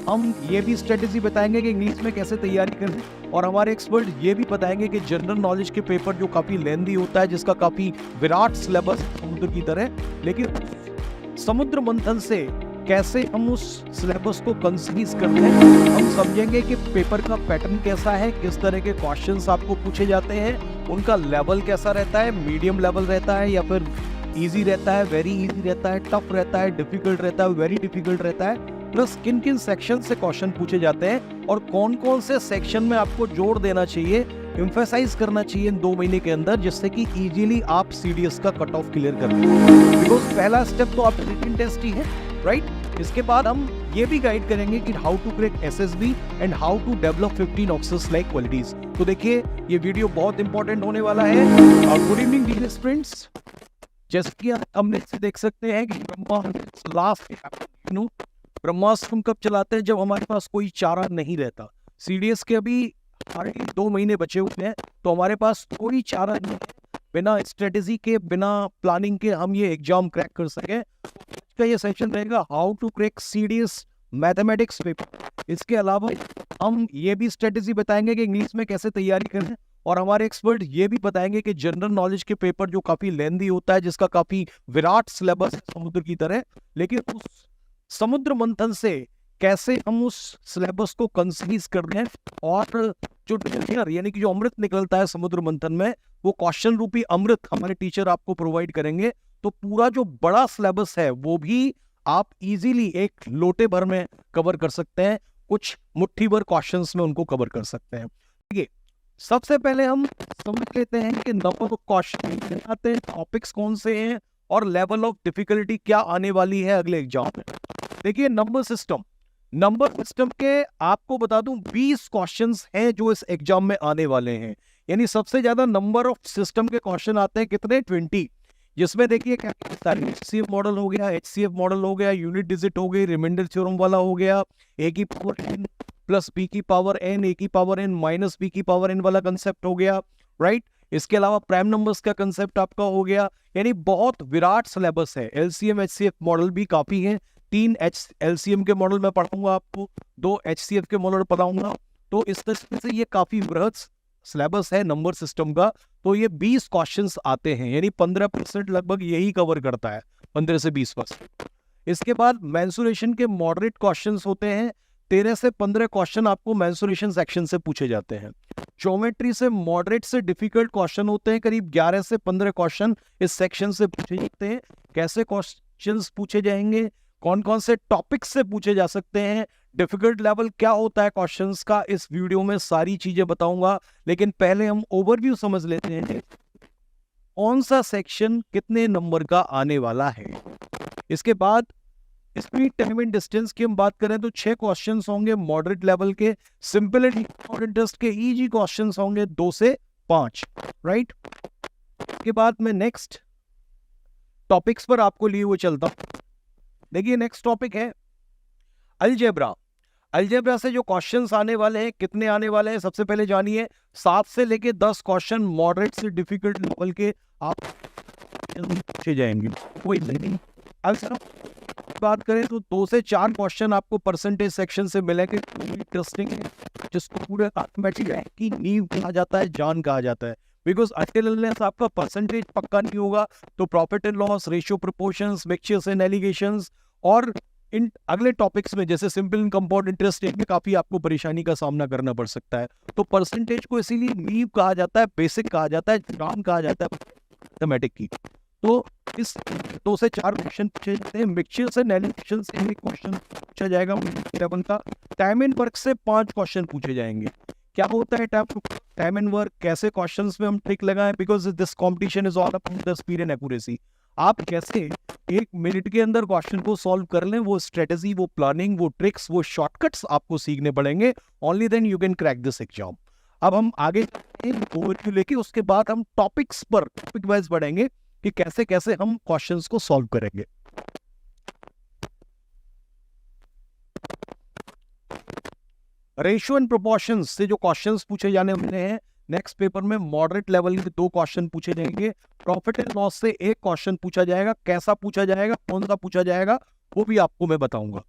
हम ये भी स्ट्रेटेजी बताएंगे कि इंग्लिश में कैसे तैयारी करें, और हमारे एक्सपर्ट ये भी बताएंगे कि जनरल नॉलेज के पेपर जो काफी लेंदी होता है, जिसका काफी विराट सिलेबस समुद्र की तरह, लेकिन समुद्र मंथन से कैसे हम उस सिलेबस को कंसीज करते हैं। हम समझेंगे कि पेपर का पैटर्न कैसा है, किस तरह के क्वेश्चंस आपको पूछे जाते हैं, उनका लेवल कैसा रहता है, मीडियम लेवल रहता है या फिर इजी रहता है, वेरी इजी रहता है, टफ रहता है, डिफिकल्ट रहता है, वेरी डिफिकल्ट रहता है, प्लस किन किन सेक्शन से क्वेश्चन पूछे जाते हैं और कौन कौन से सेक्शन में आपको जोड़ देना चाहिए, एम्फेसाइज करना चाहिए इन 2 महीने के अंदर, जिससे कि इजीली आप सीडीएस का कट ऑफ क्लियर कर लें। बिकॉज पहला स्टेप तो आप रिटन टेस्ट ही है, राइट। इसके बाद हम ये भी गाइड करेंगे कि how to crack SSB and how to develop 15 ऑक्सेस लाइक क्वालिटीज। तो देखिए ये वीडियो बहुत इंपॉर्टेंट होने वाला है। गुड इवनिंग डियर फ्रेंड्स, जैसे कि हमने देख सकते हैं कि ब्रह्मास्त्र हम कब चलाते हैं, जब हमारे पास कोई चारा नहीं रहता। सीडीएस के अभी हमारे 2 महीने बचे हुए हैं, तो हमारे पास कोई चारा नहीं है, बिना स्ट्रेटेजी के, बिना प्लानिंग के हम ये एग्जाम क्रैक कर सके। का ये सेशन रहेगा how to crack CDS mathematics paper. इसके अलावा हम ये भी स्ट्रेटेजी बताएंगे कि इंग्लिश में कैसे तैयारी करें, और हमारे एक्सपर्ट ये भी बताएंगे कि जनरल नॉलेज के पेपर जो काफी लेंदी होता है, जिसका काफी विराट सिलेबस है समुद्र की तरह, लेकिन उस समुद्र मंथन से कैसे हम उस सिलेबस को कंसीज कर दें, और जो डिनर यानी कि जो अमृत निकलता है समुद्र मंथन में, वो क्वेश्चन रूपी अमृत हमारे टीचर आपको प्रोवाइड करेंगे। तो पूरा जो बड़ा सिलेबस है वो भी आप इजीली एक लोटे भर में कवर कर सकते हैं, कुछ मुट्ठी भर क्वेश्चंस में उनको कवर कर सकते हैं। देखिए सबसे पहले हम समझ लेते हैं कि नंबर ऑफ क्वेश्चन आते हैं, टॉपिक्स कौन से हैं और लेवल ऑफ डिफिकल्टी क्या आने वाली है अगले एग्जाम में। देखिए नंबर सिस्टम के आपको बता दूं 20 क्वेश्चंस हैं जो इस एग्जाम में आने वाले हैं, यानी सबसे ज्यादा नंबर ऑफ सिस्टम के क्वेश्चन आते हैं, कितने 20, जिसमें देखिए HCF मॉडल हो गया, HCF मॉडल हो गया, यूनिट डिजिट हो गई, रिमाइंडर थ्योरम वाला हो गया, a की पावर n प्लस b की पावर n, a की पावर n माइनस b की पावर n वाला कंसेप्ट हो गया, राइट। इसके अलावा प्राइम नंबर्स का कंसेप्ट आपका हो गया, यानी बहुत विराट सिलेबस है। LCM HCF मॉडल भी काफी है, 3 LCM के मॉडल में पढ़ाऊंगा आपको, 2 HCF के मॉडल पढ़ाऊंगा, तो इस तरह से ये काफी बृहत सिलेबस है नंबर सिस्टम का। तो ये 20 क्वेश्चंस आते हैं, यानी 15% लगभग यही कवर करता है, 15 से 20%। इसके बाद मेंसुरेशन के मॉडरेट क्वेश्चंस होते हैं, 13 से 15 क्वेश्चन आपको मेंसुरेशन सेक्शन से पूछे जाते हैं। ज्योमेट्री से मॉडरेट से डिफिकल्ट क्वेश्चन होते हैं, करीब 11 से 15 क्वेश्चन इस सेक्शन से पूछे जाते हैं। कैसे क्वेश्चंस पूछे जाएंगे, कौन कौन से टॉपिक्स से पूछे जा सकते हैं, डिफिकल्ट लेवल क्या होता है क्वेश्चंस का, इस वीडियो में सारी चीजें बताऊंगा। लेकिन पहले हम ओवरव्यू समझ लेते हैं कौन सा सेक्शन कितने नंबर का आने वाला है। इसके बाद स्पीड, टाइम एंड डिस्टेंस की हम बात करें तो 6 क्वेश्चंस होंगे मॉडरेट लेवल के, सिंपल एंड इंटरेस्ट के इजी क्वेश्चंस होंगे 2 से 5, राइट। इसके बाद मैं नेक्स्ट टॉपिक्स पर आपको लिए हुए चलता हूं। देखिए नेक्स्ट टॉपिक है अलजेब्रा। अलजेब्रा से जो क्वेश्चंस आने वाले हैं, कितने आने वाले हैं, सबसे पहले जानिए। 7 से लेके 10 क्वेश्चन मॉडरेट से डिफिकल्ट लेवल के आप पूछे जाएंगे। कोई नहीं, बात करें तो 2 से 4 क्वेश्चन आपको परसेंटेज सेक्शन से मिलेंगे, इंटरेस्टिंग है, जिसको पूरे मैथमेटिक्स की नींव कहा जाता है, जान कहा जाता है। बिकॉज अनटिल आपका परसेंटेज पक्का नहीं होगा तो profit and loss, ratio, proportions, mixtures and allegations और इन अगले टॉपिक्स में जैसे सिंपल एंड कंपाउंड इंटरेस्ट में काफी आपको परेशानी का सामना करना पड़ सकता है। तो परसेंटेज को इसीलिए नींव कहा जाता है, बेसिक कहा जाता है, जान कहा जाता है मैथमेटिक की। तो इस 2 से 4 क्वेश्चन पूछे जाते हैं। मिक्सचर्स एंड एलिगेशन से एक क्वेश्चन पूछा जाएगा लेवल का। टाइम एंड वर्क से 5 क्वेश्चन पूछे जाएंगे। क्या होता है टाइम एंड वर्क, कैसे क्वेश्चंस में हम ट्रिक लगाएं, because this competition is all about the speed and accuracy. आप कैसे 1 मिनट के अंदर क्वेश्चन को सॉल्व कर लें, वो स्ट्रेटेजी, वो प्लानिंग, वो ट्रिक्स, वो शॉर्टकट्स आपको सीखने पड़ेंगे। Only then you can crack this exam. अब हम आगे ओवरव्यू लेके उसके बाद हम टॉपिक्स पर टॉपिक वाइज बढ़ेंगे कि कैसे कैसे हम क्वेश्चंस को सॉल्व करेंगे। रेशियो एंड प्रोपोर्शंस से जो क्वेश्चंस पूछे जाने वाले हैं नेक्स्ट पेपर में, मॉडरेट लेवल के 2 क्वेश्चन पूछे जाएंगे। प्रॉफिट एंड लॉस से 1 क्वेश्चन पूछा जाएगा। कैसा पूछा जाएगा, कौन सा पूछा जाएगा, वो भी आपको मैं बताऊंगा।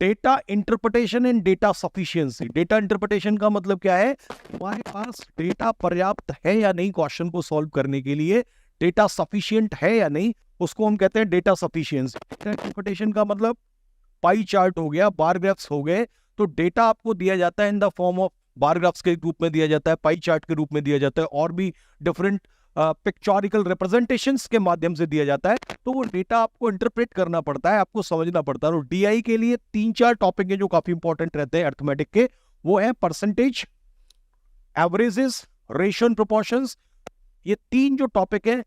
Data interpretation and data sufficiency. Data interpretation का मतलब क्या है, हमारे पास डेटा पर्याप्त है या नहीं क्वेश्चन को सॉल्व करने के लिए, डेटा सफिशिएंट है या नहीं, उसको हम कहते हैं डेटा सफिशिएंसी। डेटा इंटरप्रिटेशन का मतलब पाई चार्ट हो गया, बार ग्राफ्स हो गए, तो डेटा आपको दिया जाता है in the form of bar graphs के रूप में दिया जाता है, पाई चार्ट के रूप में दिया जाता है, और भी डिफरेंट पिक्चोरिकल रिप्रेजेंटेशंस के माध्यम से दिया जाता है। तो वो डेटा आपको इंटरप्रेट करना पड़ता है, आपको समझना पड़ता है। और डीआई के लिए 3-4 टॉपिक है जो काफी इंपॉर्टेंट रहते हैं अर्थमेटिक के, वो है percentage, averages, ratio and proportions. ये 3 जो टॉपिक है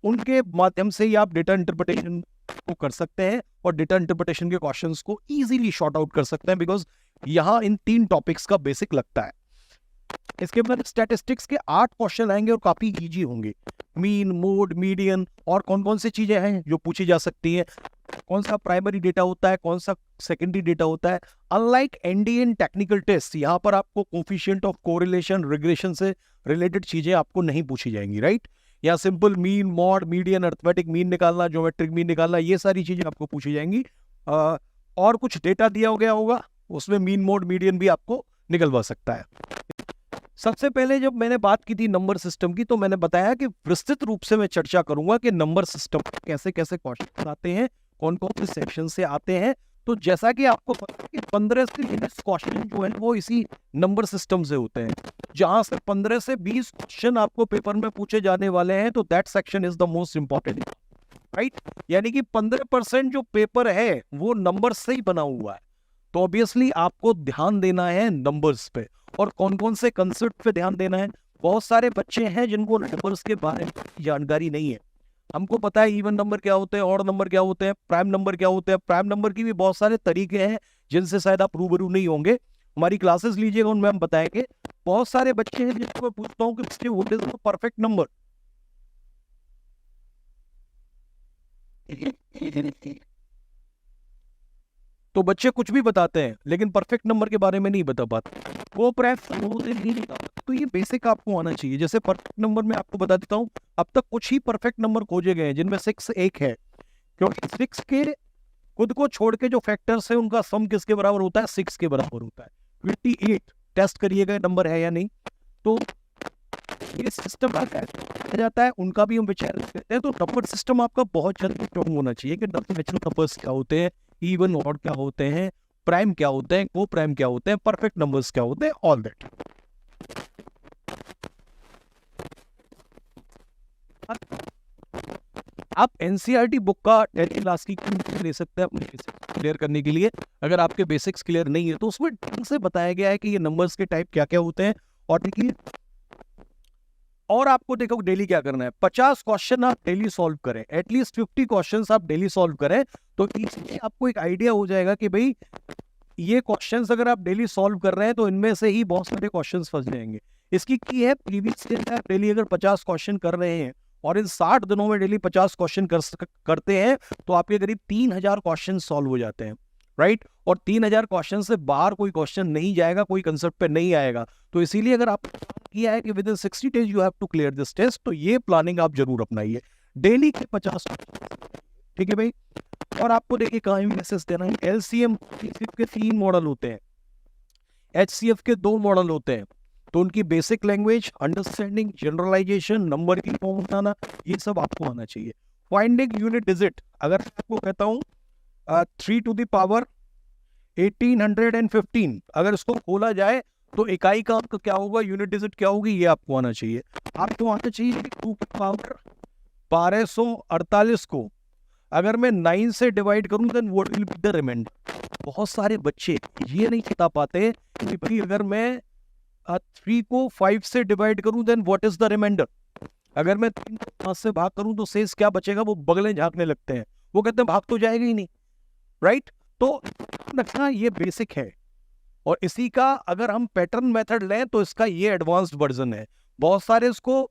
उनके माध्यम से ही आप डेटा इंटरप्रिटेशन को कर सकते हैं और डेटा इंटरप्रिटेशन के क्वेश्चंस को इजीली शॉर्ट आउट कर सकते हैं, बिकॉज यहां इन 3 टॉपिक्स का बेसिक लगता है। इसके बाद स्टैटिस्टिक्स के 8 क्वेश्चन आएंगे और काफी इजी होंगे। मीन, मोड, मीडियन और कौन कौन सी चीजें हैं जो पूछी जा सकती हैं, कौन सा प्राइमरी डेटा होता है, कौन सा सेकेंडरी डेटा होता है। अनलाइक एनडीएन टेक्निकल टेस्ट, यहाँ पर आपको कोफिशिएंट ऑफ कोरिलेशन, रिग्रेशन से रिलेटेड चीजें आपको नहीं पूछी जाएंगी, राइट। या simple mean, mod, median, arithmetic mean निकालना, ज्योमेट्रिक मीन निकालना, ये सारी चीजें आपको पूछी जाएंगी। और कुछ डेटा दिया गया होगा उसमें मीन, मोड, मीडियन भी आपको निकलवा सकता है। सबसे पहले जब मैंने बात की थी नंबर सिस्टम की, तो मैंने बताया कि विस्तृत रूप से मैं चर्चा करूंगा कि नंबर सिस्टम कैसे कैसे क्वेश्चन आते हैं, कौन कौन से सेक्शन से आते हैं। तो जैसा कि आपको पता है कि 15 से 20 क्वेश्चन जो है वो इसी नंबर सिस्टम से होते हैं। जहां से 15 से 20 क्वेश्चन आपको पेपर में पूछे जाने वाले हैं, तो that section is the most important, right. यानी कि 15% जो पेपर है वो नंबर से ही बना हुआ है। तो ऑब्वियसली आपको ध्यान देना है नंबर्स पे, और कौन कौन से कंसेप्ट पे ध्यान देना है। बहुत सारे बच्चे हैं जिनको नंबर्स के बारे में जानकारी नहीं है। हमको पता है इवन नंबर क्या होते हैं, ऑड नंबर क्या होते हैं, प्राइम नंबर क्या होते हैं। प्राइम नंबर की भी बहुत सारे तरीके हैं जिनसे शायद आप रूबरू नहीं होंगे। हमारी क्लासेस लीजिएगा, उनमें हम बताएंगे। बहुत सारे बच्चे हैं जिनको मैं पूछता हूँ कि what is the perfect number, तो बच्चे कुछ भी बताते हैं लेकिन परफेक्ट नंबर के बारे में नहीं बता पाते, वो नहीं बता। तो ये बेसिक आपको आना चाहिए। जैसे परफेक्ट नंबर में आपको बता देता हूँ, अब तक कुछ ही परफेक्ट नंबर खोजे गए हैं जिनमें 6 एक है, क्योंकि 6 के खुद को छोड़ के जो फैक्टर्स है उनका सम किसके बराबर होता है, 6 के बराबर होता है। 28 टेस्ट करिएगा नंबर है या नहीं। तो ये सिस्टम जाता है, उनका भी हम विचार करते हैं। तो नंबर सिस्टम आपका बहुत जल्दी स्ट्रॉन्ग होना चाहिए कि नेचुरल नंबर्स क्या होते हैं, इवन ऑड क्या होते हैं, प्राइम क्या होते हैं, को प्राइम क्या होते हैं, परफेक्ट नंबर्स क्या होते हैं, ऑल दैट। आप एनसीईआरटी बुक का 10th क्लास की ले सकते हैं अपने बेसिक्स क्लियर करने के लिए। अगर आपके बेसिक्स क्लियर नहीं है तो उसमें ढंग से बताया गया है कि ये नंबर्स के टाइप क्या क्या होते हैं। और देखिए, और आपको देखो डेली क्या करना है, 50 क्वेश्चन आप डेली सॉल्व करें, एटलीस्ट 50 क्वेश्चंस आप डेली सॉल्व करें, तो इससे आपको एक आइडिया हो जाएगा कि भाई ये क्वेश्चंस अगर आप डेली सॉल्व कर रहे हैं तो इनमें से ही बहुत सारे क्वेश्चंस फंस जाएंगे। इसकी की है प्रीवियस ईयर आप डेली अगर 50 क्वेश्चन कर रहे हैं और इन 60 दिनों में डेली 50 क्वेश्चन करते हैं तो आपके करीब 3000 क्वेश्चन सॉल्व हो जाते हैं, राइट। और 3000 क्वेश्चन से बाहर कोई क्वेश्चन नहीं जाएगा, कोई कंसेप्ट पे नहीं आएगा। तो इसीलिए अगर आप किया है कि within 60 days you have to clear this test, तो ये प्लानिंग आप जरूर अपनाइए। डेली के 50, ठीक है भाई। और आपको देखिए कहाँ मैसेज देना है, एलसीएम के 3 मॉडल होते हैं, एचसीएफ के 2 मॉडल होते हैं। तो उनकी basic language, understanding, generalization, number की फॉर्म बनाना, ये सब आपको आना चाहिए। फाइंडिंग यूनिट डिजिट, अगर आपको कहता हूँ 3 टू द पावर 1815, अगर इसको खोला जाए तो इकाई का आपका क्या होगा, यूनिट डिजिट क्या होगी, ये आपको आना चाहिए। आपको आना चाहिए 2 की पावर 1248 को अगर मैं 9 से डिवाइड करूं then what will be the remainder. बहुत सारे बच्चे ये नहीं बता पाते कि भाई अगर मैं 3 को 5 से डिवाइड करूं then what is the remainder. अगर मैं 3 को 5 से भाग करूं तो शेष क्या बचेगा, वो बगलें झांकने लगते हैं, वो कहते हैं भाग तो जाएगा ही नहीं, राइट। तो रखना ये बेसिक है। और इसी का अगर हम पैटर्न मेथड लें तो इसका ये एडवांस्ड वर्जन है। बहुत सारे इसको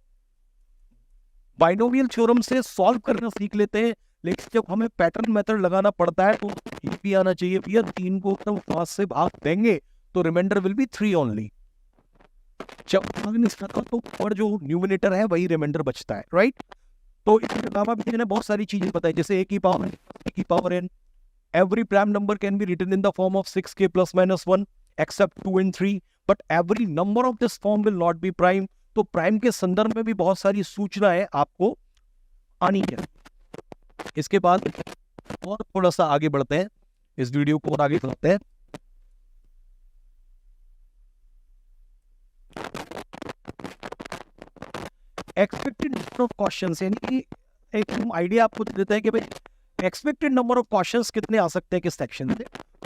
बाइनोमियल थ्योरम से सॉल्व करना सीख लेते हैं, लेकिन जब हमें पैटर्न मेथड लगाना पड़ता है तो ये भी आना चाहिए भैया 3 को 5 से भाग देंगे तो रिमाइंडर विल बी 3 ओनली। जब भाग नहीं सकता तो और जो न्यूमिनेटर है वही रिमाइंडर बचता है, राइट। तो इसके अलावा भी मैंने बहुत सारी चीजें बताई, जैसे a की power n, every prime number can be written in the form of 6k plus minus 1 except 2 and 3, but every number of this form will not be prime. तो प्राइम के संदर्भ में भी बहुत सारी सूचनाएं आपको आनी है। इसके बाद और थोड़ा सा आगे बढ़ते हैं, इस वीडियो को और आगे बढ़ते हैं। एक्सपेक्टेड नंबर ऑफ क्वेश्चंस, यानी कि एक आइडिया आपको देता है कि भाई एक्सपेक्टेड नंबर ऑफ क्वेश्चंस कितने आ सकते हैं किस सेक्शन से।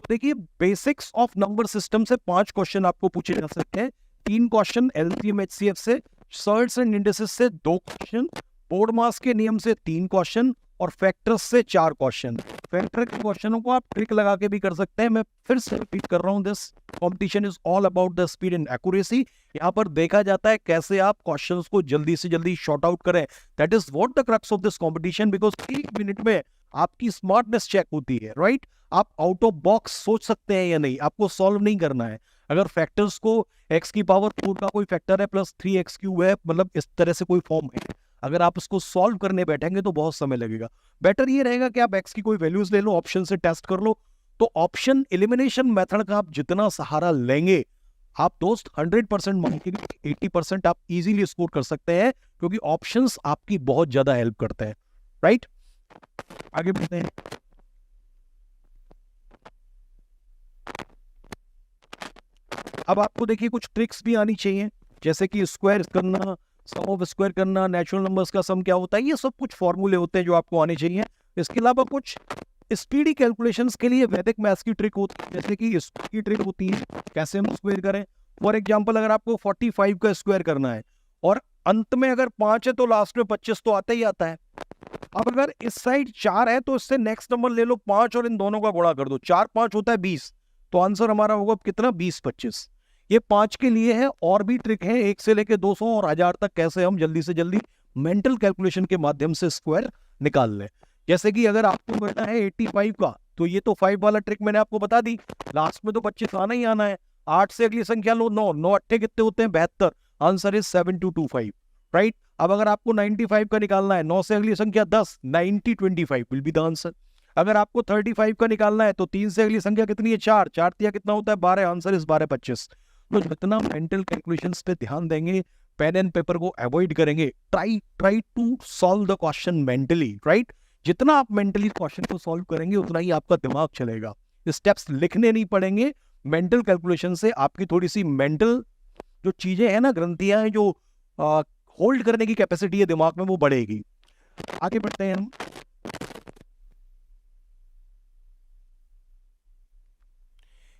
देखिए बेसिक्स ऑफ नंबर सिस्टम से 5 क्वेश्चन आपको पूछे जा सकते हैं, 3 क्वेश्चन एलसीएम एचसीएफ से, सर्ट्स एंड इंडिसेस से 2 क्वेश्चन, बोर्ड मास के नियम से 3 क्वेश्चन और फैक्टर्स से 4 क्वेश्चन। फैक्टर के क्वेश्चनों को आप ट्रिक लगा के भी कर सकते हैं। मैं फिर से रिपीट कर रहा हूं, this competition is all about the speed and accuracy. यहाँ पर देखा जाता है कैसे आप क्वेश्चंस को जल्दी से जल्दी शॉर्ट आउट करें। That is what the crux of this competition, because 1 minute में आपकी स्मार्टनेस चेक होती है, राइट? आप आउट ऑफ बॉक्स सोच सकते हैं या नहीं, आपको सॉल्व नहीं करना है। अगर फैक्टर्स को x की पावर 4 का कोई फैक्टर है प्लस 3x क्यूब है, मतलब इस तरह से कोई फॉर्म है, अगर आप इसको सॉल्व करने बैठेंगे तो बहुत समय लगेगा। बेटर ये रहेगा कि आप x की कोई वैल्यूज ले लो, ऑप्शन से टेस्ट कर लो। तो ऑप्शन एलिमिनेशन मेथड का आप जितना सहारा लेंगे, आप दोस्त 100% मानेंगे 80% आप इजीली स्कोर कर सकते हैं, क्योंकि ऑप्शंस आपकी बहुत ज्यादा हेल्प करते हैं, राइट? आगे बढ़ते हैं। अब आपको देखिए कुछ ट्रिक्स भी आनी चाहिए, जैसे कि स्क्वायर करना, सम ऑफ स्क्वायर करना, नेचुरल नंबर्स का सम क्या होता है, ये सब कुछ फॉर्मूले होते हैं जो आपको आने चाहिए। इसके अलावा कुछ स्पीडी कैलकुलेशंस के लिए वैदिक मैथ्स की ट्रिक होती है, जैसे कि इसकी ट्रिक होती है कैसे हम स्क्वायर करें। फॉर एग्जांपल, अगर आपको 45 का स्क्वायर करना है और अंत में अगर 5 है तो लास्ट में 25 तो आता ही आता है। अब अगर इस साइड 4 है तो इससे नेक्स्ट नंबर ले लो 5 और इन दोनों का गुणा कर दो, 4 5 होता है 20, तो आंसर हमारा होगा कितना, 20 25। ये 5 के लिए है, और भी ट्रिक है 1 से लेके 200 और 1000 तक, कैसे हम जल्दी से जल्दी मेंटल कैलकुलेशन के माध्यम से स्क्वायर निकाल लें। जैसे कि अगर आपको करना है 85 का, तो ये तो 5 वाला ट्रिक मैंने आपको बता दी, लास्ट में तो 25 आना ही आना है। 8 से अगली संख्या लो 9, 9 अट्ठे कितने होते हैं, 72, आंसर इज 7225, राइट? अब अगर आपको 95 का निकालना है, 9 से अगली संख्या 10, 9025 विल बी द आंसर। अगर आपको 35 का निकालना है तो 3 से अगली संख्या कितनी है, 4, 4 तिया कितना होता है, 12, आंसर इज 1225। तो जितना मेंटल कैलकुलेशंस पे ध्यान देंगे, पेन एंड पेपर को अवॉइड करेंगे, try to solve the question mentally, right? जितना आप मेंटली क्वेश्चन को सॉल्व करेंगे उतना ही आपका दिमाग चलेगा। स्टेप्स लिखने नहीं पड़ेंगे, मेंटल कैलकुलेशन से आपकी थोड़ी सी मेंटल जो चीजें हैं ना, ग्रंथियां हैं जो होल्ड करने की कैपेसिटी है दिमाग में, वो बढ़ेगी। आगे बढ़ते हैं हम।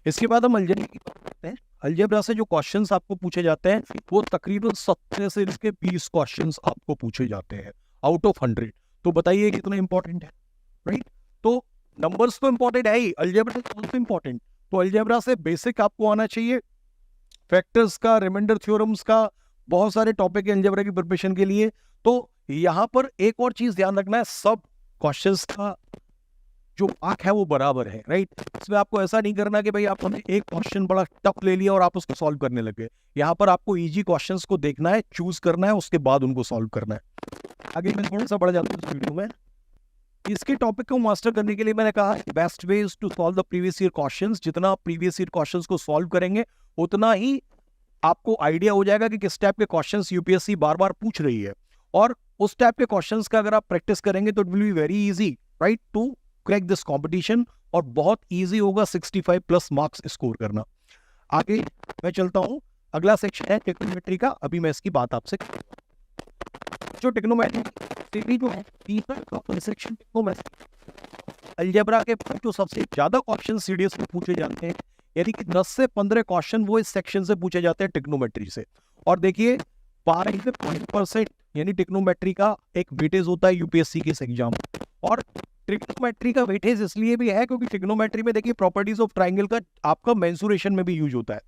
इसके बाद हम अलजेब्रा की बात करते हैं। अलजेब्रा से जो क्वेश्चंस आपको पूछे जाते हैं वो तकरीबन 17 से इसके 20 क्वेश्चंस आपको पूछे जाते हैं आउट ऑफ 100। तो बताइए कितना इंपॉर्टेंट है, राइट? तो नंबर्स तो इंपॉर्टेंट है ही, अलजेब्रा तो इंपॉर्टेंट। तो अलजेब्रा से बेसिक आपको आना चाहिए, फैक्टर्स का, रिमाइंडर थ्योरम्स का, बहुत सारे टॉपिक है अलजेब्रा की प्रिपरेशन के लिए। तो यहाँ पर एक और चीज ध्यान रखना है, सब क्वेश्चंस का जो मार्क है वो बराबर है, राइट? इसमें आपको ऐसा नहीं करना कि भाई आपने एक क्वेश्चन बड़ा टफ ले लिया और आप उसको सॉल्व करने लगे। यहाँ पर आपको इजी क्वेश्चंस को देखना है, चूज करना है, उसके बाद उनको सॉल्व करना है। आगे मैं थोड़ा सा बढ़ जाता हूँ इस वीडियो में। इसके टॉपिक को मास्टर करने के लिए मैंने कहा best way is to solve the previous year questions. जितना आप प्रीवियस ईयर क्वेश्चंस को सॉल्व करेंगे उतना ही आपको आइडिया हो जाएगा कि किस टाइप के क्वेश्चंस यूपीएससी बार बार पूछ रही है, और उस टाइप के क्वेश्चंस का अगर आप प्रैक्टिस करेंगे तो it will be very easy, right, to crack this competition, और बहुत इजी होगा 65 प्लस मार्क्स स्कोर करना। आगे मैं चलता हूं, अगला सेक्शन है ट्रिग्नोमेट्री का। अभी मैं इसकी बात आपसे जो ट्रिग्नोमेट्री जो है तीसरा सेक्शन अलजेब्रा के जो सबसे ज्यादा क्वेश्चन सीडीएस में पूछे जाते हैं, यानी कि 10 से 15 क्वेश्चन वो इस सेक्शन से पूछे जाते हैं ट्रिग्नोमेट्री से। और देखिए 12 से 20% यानी ट्रिग्नोमेट्री का एक वेटेज होता है यूपीएससी के एग्जाम। और ट्रिग्नोमेट्री का वेटेज इसलिए भी है क्योंकि ट्रिग्नोमेट्री में देखिए प्रॉपर्टीज ऑफ ट्राइंगल का आपका मेंसुरेशन में भी यूज होता है,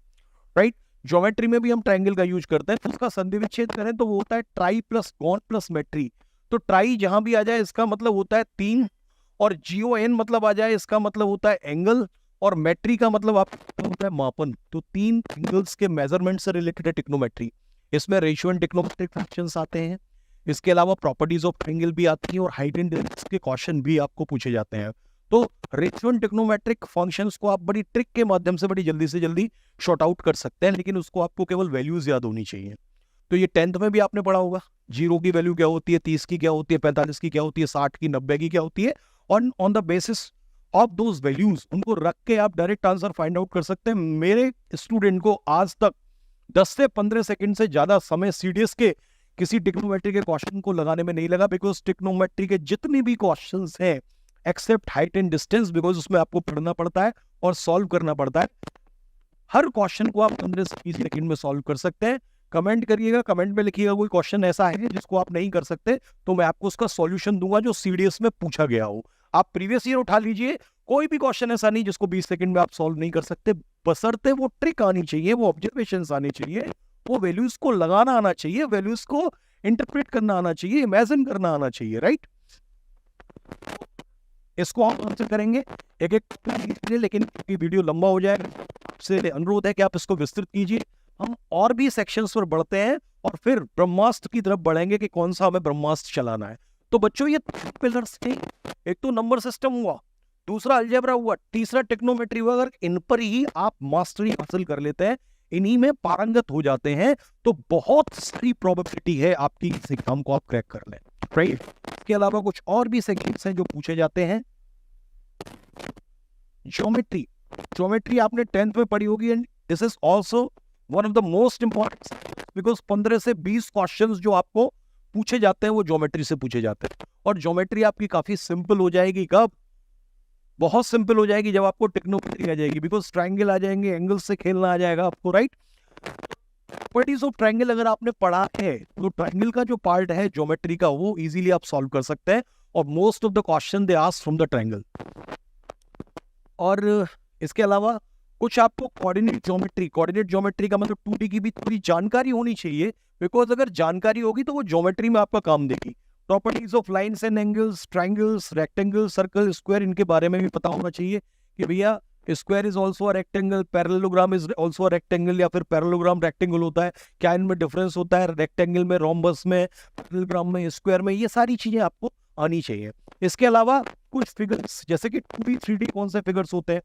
राइट? ज्योमेट्री में भी हम ट्राइंगल का यूज करते हैं, तो उसका संधि विच्छेद करें तो वो होता है ट्राई प्लस गॉन प्लस मेट्री। तो ट्राई जहां भी आ जाए इसका मतलब होता है 3, और GON मतलब आ जाए इसका मतलब होता है एंगल, और मेट्री का मतलब आपका होता है मापन। तो 3 एंगल्स के मेजरमेंट से रिलेटेड है ट्रिग्नोमेट्री। इसमें रेशियो एंड ट्रिग्नोमेट्रिक फंक्शंस आते हैं, इसके अलावा प्रॉपर्टीज ऑफ ट्रायंगल भी आती है, और हाइट एंड डिस्टेंस के क्वेश्चन भी आपको पूछे जाते हैं। तो रेशियो एंड ट्रिग्नोमेट्रिक फंक्शंस को आप बड़ी ट्रिक के माध्यम से बड़ी जल्दी से जल्दी शॉर्ट आउट कर सकते हैं, लेकिन उसको आपको केवल वैल्यूज याद होनी चाहिए। तो ये 10th में भी आपने पढ़ा होगा, 0 की वैल्यू क्या होती है, 30 की क्या होती है, 45 की क्या होती है, 60 की, 90 की क्या होती है। On the basis of those values उनको रख के आप डायरेक्ट आंसर फाइंड आउट कर सकते हैं। मेरे स्टूडेंट को आज तक 10 से 15 सेकंड से ज्यादा समय सीडीएस के किसी ट्रिग्नोमेट्री के क्वेश्चन को लगाने में नहीं लगा, बिकॉज ट्रिग्नोमेट्री के जितने भी क्वेश्चंस हैं except height and distance, because उसमें आपको पढ़ना पड़ता है और सॉल्व करना पड़ता है, हर क्वेश्चन को आप 15 से 20 सेकंड में सॉल्व कर सकते हैं। कमेंट करिएगा, कमेंट में लिखिएगा कोई क्वेश्चन ऐसा है जिसको आप नहीं कर सकते, तो मैं आपको उसका सॉल्यूशन दूंगा जो सीडीएस में पूछा गया हो। आप प्रीवियस ईयर उठा लीजिए, कोई भी क्वेश्चन ऐसा नहीं जिसको 20 सेकंड में आप सॉल्व नहीं कर सकते, बशर्ते वो ट्रिक आनी चाहिए, वो ऑब्जर्वेशंस आनी चाहिए, वो वैल्यूज को लगाना आना चाहिए, वैल्यूज को इंटरप्रेट करना आना चाहिए, इमेजिन करना आना चाहिए, राइट। इसको हम आंसर करेंगे एक एक, लेकिन वीडियो लंबा हो जाएगा, आपसे अनुरोध है कि आप इसको विस्तृत कीजिए। हम और भी सेक्शंस पर बढ़ते हैं और फिर ब्रह्मास्त्र की तरफ बढ़ेंगे कि कौन सा हमें ब्रह्मास्त्र चलाना है। तो बच्चों ये 3 पिलर्स थे, एक तो नंबर सिस्टम हुआ, दूसरा अलजेब्रा हुआ, तीसरा टेक्नोमेट्री हुआ। अगर इन पर ही आप मास्टरी हासिल कर लेते हैं, इन्हीं में पारंगत हो जाते हैं, तो बहुत सारी प्रोबेबिलिटी है आपकी इस एग्जाम को आप क्रैक कर लें, राइट। इसके अलावा कुछ और भी सेक्शंस हैं जो पूछे जाते हैं। ज्योमेट्री, ज्योमेट्री आपने 10th में पढ़ी होगी, and this is also one of the most important, because 15 से 20 क्वेश्चंस जो आपको पूछे जाते हैं वो ज्योमेट्री से पूछे जाते हैं। और ज्योमेट्री आपकी काफी सिंपल हो जाएगी, कब? बहुत सिंपल हो जाएगी जब आपको ट्रिग्नोमेट्री आ जाएगी, बिकॉज ट्रायंगल आ जाएंगे, एंगल से खेलना आ जाएगा आपको, राइट। प्रॉपर्टीज ऑफ ट्रायंगल अगर आपने पढ़ा है तो ट्रायंगल का जो पार्ट है ज्योमेट्री का वो इजीली आप सॉल्व कर सकते हैं, और most of the question they ask from the triangle. और इसके अलावा कुछ आपको कोऑर्डिनेट ज्योमेट्री का मतलब 2D की भी थोड़ी जानकारी होनी चाहिए, बिकॉज अगर जानकारी होगी तो वो ज्योमेट्री में आपका काम देगी। Properties of lines and angles, triangles, rectangle, circle, square, इनके बारे में भी पता होना चाहिए कि भैया square is also a rectangle, parallelogram is also a rectangle, या फिर पैरेललोग्राम रेक्टेंगल होता है, क्या इनमें डिफरेंस होता है, रेक्टेंगल में, रोम्बस में, पैरेललोग्राम में, स्क्वायर में, ये सारी चीजें आपको आनी चाहिए। इसके अलावा कुछ फिगर्स जैसे कि 2D 3D कौन से फिगर्स होते हैं,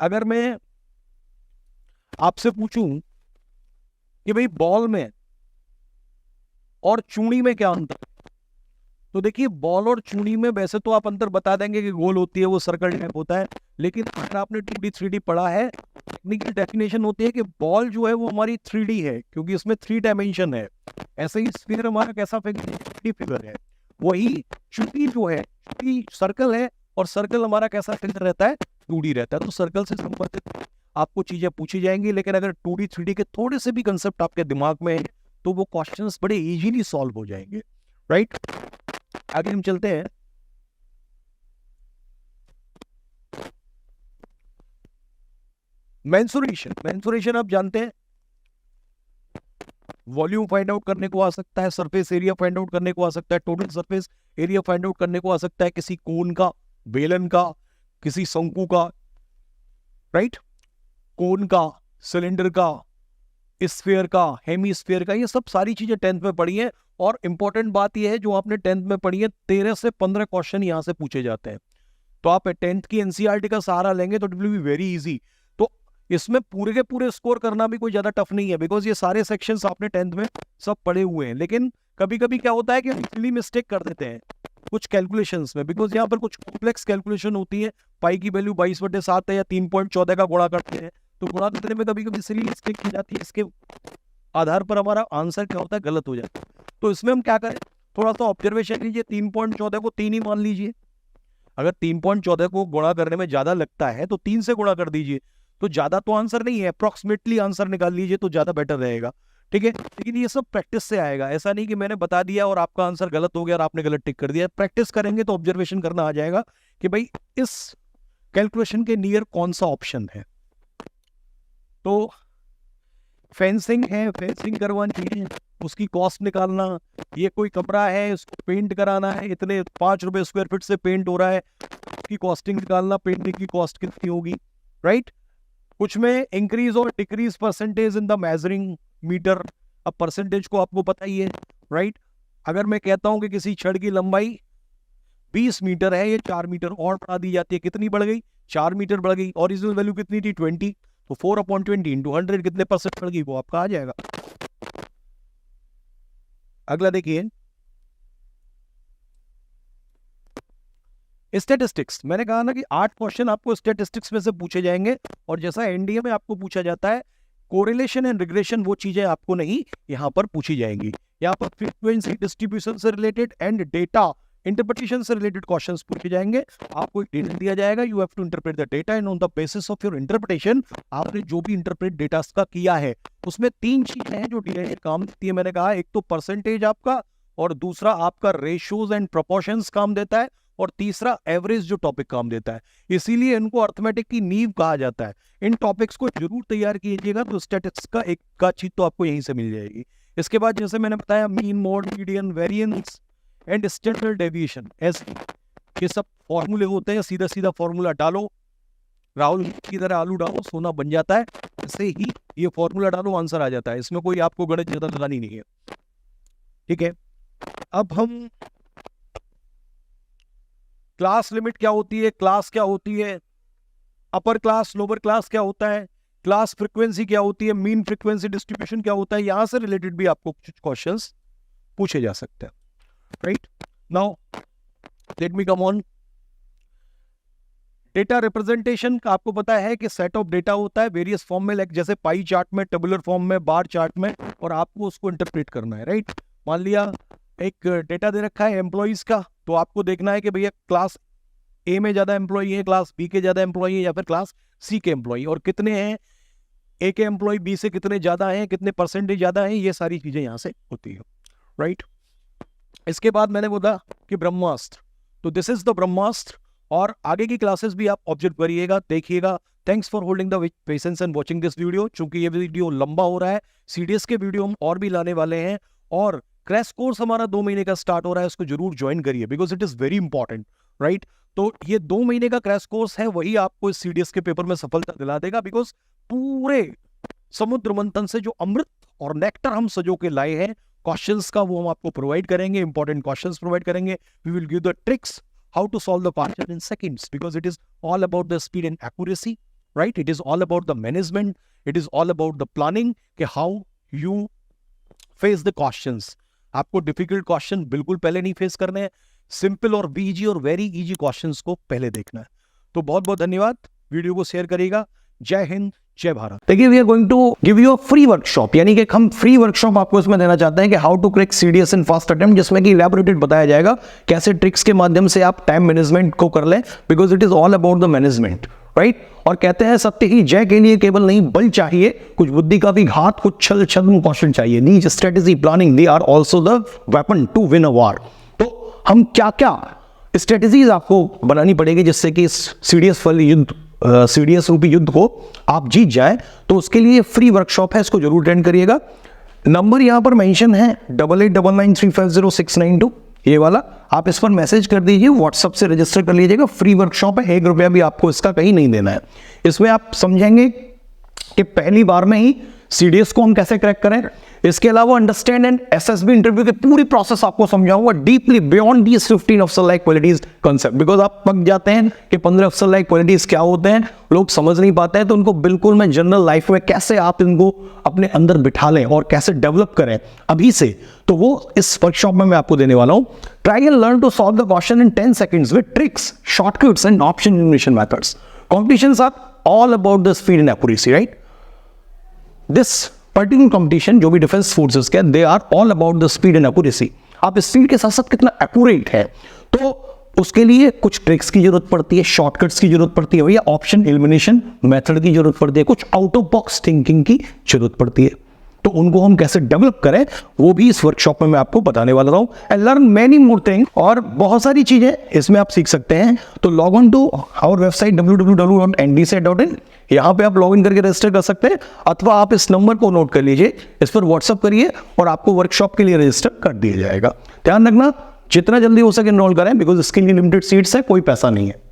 अगर मैं आपसे पूछूं कि भाई बॉल में और चूड़ी में क्या अंतर है, तो देखिए बॉल और चूड़ी में वैसे तो आप अंतर बता देंगे कि गोल होती है, वो सर्कल टाइप होता है, लेकिन अगर आपने 2D 3D पढ़ा है, टेक्निकल डेफिनेशन होती है कि बॉल जो है वो हमारी 3D है, क्योंकि इसमें 3 डायमेंशन है। ऐसे ही स्फीयर हमारा कैसा फिगर है, वही चूड़ी जो है, चूड़ी सर्कल है, और सर्कल हमारा कैसा फिगर रहता है, 2D रहता है। तो सर्कल से संबंधित आपको चीजें पूछी जाएंगी, लेकिन अगर 2D 3D के थोड़े से भी कंसेप्ट आपके दिमाग में है तो वो क्वेश्चंस बड़े इजीली सॉल्व हो जाएंगे, राइट। आगे हम चलते हैं। मेंसुरेशन आप जानते हैं, वॉल्यूम फाइंड आउट करने को आ सकता है, सरफेस एरिया फाइंड आउट करने को आ सकता है, total surface area find out करने को आ सकता है, किसी कोन का, बेलन का, किसी शंकु का, राइट, कोन का, सिलेंडर का, स्फीयर का, हेमीस्फीयर का, ये सब सारी चीजें 10th में पढ़ी है। और इंपॉर्टेंट बात यह है जो आपने 10th में पढ़ी है, 13 से 15 क्वेश्चन यहां से पूछे जाते हैं। तो आप 10th की एनसीईआरटी का सहारा लेंगे तो it will be very easy. तो इसमें पूरे के पूरे स्कोर करना भी कोई ज्यादा टफ नहीं है, बिकॉज ये सारे सेक्शंस आपने 10th में सब पढ़े हुए हैं। लेकिन कभी कभी क्या होता है कि इजीली मिस्टेक कर देते हैं कुछ कैलकुलेशंस में, बिकॉज यहाँ पर कुछ कॉम्प्लेक्स कैलकुलेशन होती है। पाई की वैल्यू 22/7 है या 3.14 का गुणा करते हैं, तो गुणा करने में कभी कभी इसलिए मिस्टेक की जाती है, इसके आधार पर हमारा आंसर क्या होता है, गलत हो जाता है। तो इसमें हम क्या करें, थोड़ा सा ऑब्जर्वेशन लीजिए, 3.14 को 3 ही मान लीजिए। अगर 3.14 को गुणा करने में ज्यादा लगता है तो 3 से गुणा कर दीजिए, तो ज्यादा तो आंसर नहीं है, अप्रोक्सीमेटली आंसर निकाल लीजिए तो ज्यादा बेटर रहेगा, ठीक है। लेकिन ये सब प्रैक्टिस से आएगा, ऐसा नहीं कि मैंने बता दिया और आपका आंसर गलत हो गया और आपने गलत टिक कर दिया। प्रैक्टिस करेंगे तो ऑब्जर्वेशन करना आ जाएगा कि भाई इस कैलकुलेशन के नियर कौन सा ऑप्शन है। तो फेंसिंग है, फेंसिंग करवानी है, उसकी कॉस्ट निकालना, ये कोई कमरा है इसको पेंट कराना है, इतने 5 रुपए स्क्वायर फीट से पेंट हो रहा है, उसकी कॉस्टिंग निकालना, पेंटिंग की कॉस्ट कितनी होगी, राइट। कुछ में इंक्रीज और decrease percentage in the measuring meter, अब परसेंटेज को आपको पता ही है, राइट। अगर मैं कहता हूं कि किसी छड़ की लंबाई 20 मीटर है, ये 4 मीटर और बढ़ा दी जाती है, कितनी बढ़ गई? 4 मीटर बढ़ गई। ओरिजिनल वैल्यू कितनी थी? 20, तो 4/20 इंटू 100 कितने % बढ़ गई? वो आपका आ जाएगा। अगला देखिए, स्टैटिस्टिक्स। मैंने कहा ना कि 8 क्वेश्चन आपको स्टैटिस्टिक्स में से पूछे जाएंगे, और जैसा एनडीए में आपको पूछा जाता है कोरिलेशन एंड रिग्रेशन, वो चीजें आपको नहीं यहां पर पूछी जाएंगी। यहाँ पर फ्रीक्वेंसी डिस्ट्रीब्यूशन से रिलेटेड एंड डेटा इंटरप्रिटेशन से रिलेटेड क्वेश्चंस पूछे जाएंगे। आपको एक डेटा दिया जाएगा, you have to interpret the data and on the basis of your interpretation, आपने जो भी इंटरप्रेट डेटा का किया है उसमें 3 चीजें हैं जो डीआई काम देती है। मैंने कहा एक तो परसेंटेज आपका, और दूसरा आपका रेशियोज एंड प्रोपोर्शंस काम देता है, और तीसरा एवरेज जो टॉपिक काम देता है। इसीलिए इनको अर्थमेटिक की नींव कहा जाता है। इन टॉपिक्स को जरूर तैयार कीजिएगा, तो स्टैटिस्टिक्स का एक का चीज तो आपको यहीं से मिल जाएगी। इसके बाद जैसे मैंने बताया mean, mode, median, variance and standard deviation, ऐसे ये सब फॉर्मूले होते हैं। सीधा सीधा फॉर्मूला डालो, राहुल की तरह आलू डालो सोना बन जाता है, ऐसे ही ये फॉर्मूला डालो आंसर आ जाता है। इसमें कोई आपको गणित ज्यादा लगानी नहीं है, ठीक है। अब हम क्लास लिमिट क्या होती है, क्लास क्या होती है, अपर क्लास लोअर क्लास क्या होता है, क्लास फ्रीक्वेंसी क्या होती है, मीन फ्रीक्वेंसी डिस्ट्रीब्यूशन क्या होता है, यहां से रिलेटेड भी आपको कुछ क्वेश्चंस पूछे जा सकते हैं, right. Now let me come on data representation. आपको पता है कि सेट ऑफ डेटा होता है वेरियस फॉर्म में, लाइक जैसे पाई चार्ट में, टेबुलर फॉर्म में, बार चार्ट में, और आपको उसको इंटरप्रेट करना है, राइट। मान लिया एक डेटा दे रखा है एम्प्लॉइज का, तो आपको देखना है कि भैया क्लास ए में ज्यादा एम्प्लॉई है, क्लास बी के ज्यादा एम्प्लॉई है, या फिर क्लास सी के एम्प्लॉई, और कितने हैं ए के एम्प्लॉई बी से कितने ज्यादा हैं, कितने परसेंटेज ज्यादा हैं, ये सारी चीजें यहां से होती है, राइट। इसके बाद मैंने बोला कि ब्रह्मास्त्र, तो दिस इज द ब्रह्मास्त्र, और आगे की क्लासेस भी आप ऑब्जर्व करिएगा, देखिएगा। Thanks for holding the patience and watching this video. चूंकि ये वीडियो लंबा हो रहा है, सीडीएस के वीडियो हम और भी लाने वाले हैं, और क्रैश कोर्स हमारा 2 महीने का स्टार्ट हो रहा है, उसको जरूर ज्वाइन करिए, because it is very important, right. तो ये 2 महीने का क्रैश कोर्स है, वही आपको इस सीडीएस के पेपर में सफलता दिला देगा, बिकॉज पूरे समुद्र मंथन से जो अमृत और नेक्टर हम सजो के लाए हैं क्वेश्चंस का, वो हम आपको प्रोवाइड करेंगे, इंपॉर्टेंट क्वेश्चंस प्रोवाइड करेंगे। We will give the tricks how to solve the question in seconds, because it is all about the speed and accuracy, right. It is all about the management, it is all about the planning, कि how you face the questions. आपको difficult question बिल्कुल पहले नहीं face करने हैं, simple और easy और very easy questions को पहले देखना है। तो बहुत बहुत धन्यवाद, वीडियो को शेयर करिएगा। जय हिंद, जय भारत। देखिए, we are going to give you a free workshop, यानी कि हम फ्री वर्कशॉप आपको इसमें देना चाहते हैं कि how to crack CDS in first attempt, जिसमें कि इलैबोरेटेड बताया जाएगा कैसे ट्रिक्स के माध्यम से आप टाइम मैनेजमेंट को कर लें, because it is all about the management, right. और कहते हैं सत्य ही जय के लिए केवल नहीं बल चाहिए, कुछ बुद्धि का भी घात, कुछ छल छद्म कौशल चाहिए। नीच, strategy, planning, they are also the weapon to win a war. तो हम क्या क्या स्ट्रेटेजीज आपको बनानी पड़ेगी जिससे कि इस सीडीएस रूपी युद्ध को आप जीत जाए, तो उसके लिए फ्री वर्कशॉप है, इसको जरूर अटेंड करिएगा। नंबर यहां पर मेंशन है 8899350692, ये वाला आप इस पर मैसेज कर दीजिए, व्हाट्सएप से रजिस्टर कर लीजिएगा। फ्री वर्कशॉप है, 1 रुपया भी आपको इसका कहीं नहीं देना है। इसमें आप समझेंगे कि पहली बार में ही सीडीएस को हम कैसे क्रैक करें, इसके अलावा अंडरस्टैंड एंड एसएसबी इंटरव्यू की पूरी प्रोसेस आपको समझाऊंगा डीपली बियॉन्ड दीस 15 अफसर लाइक क्वालिटीज कांसेप्ट, बिकॉज आप पक जाते हैं कि 15 अफसर लाइक क्वालिटीज क्या होते हैं, लोग समझ नहीं पाते हैं, तो उनको बिल्कुल मैं जनरल लाइफ में कैसे आप इनको अपने अंदर बिठा लें और कैसे डेवलप करें अभी से, तो वो इस वर्कशॉप में मैं आपको देने वाला हूं। Try and learn to solve the question in 10 seconds with tricks, shortcuts and option elimination methods. Competitions are all about the speed and accuracy, right. This particular competition जो भी डिफेंस फोर्सेस के, they are all about the speed and accuracy. आप speed के साथ साथ कितना accurate है, तो उसके लिए कुछ ट्रिक्स की जरूरत पड़ती है, शॉर्टकट्स की जरूरत पड़ती है, भैया ऑप्शन एलिमिनेशन मेथड की जरूरत पड़ती है, कुछ आउट ऑफ बॉक्स थिंकिंग की जरूरत पड़ती है। तो उनको हम कैसे डेवलप करें वो भी इस वर्कशॉप में मैं आपको बताने वाला हूं। And learn many more thing, और बहुत सारी चीजें इसमें आप सीख सकते हैं। तो log on to our website www.ndset.in, यहां पे आप लॉग इन करके रजिस्टर कर सकते हैं, अथवा आप इस नंबर को नोट कर लीजिए, इस पर व्हाट्सअप करिए और आपको वर्कशॉप के लिए रजिस्टर कर दिया जाएगा। ध्यान रखना, जितना जल्दी हो सके एनरोल करें, बिकॉज इसके लिए लिमिटेड सीट्स है, कोई पैसा नहीं है।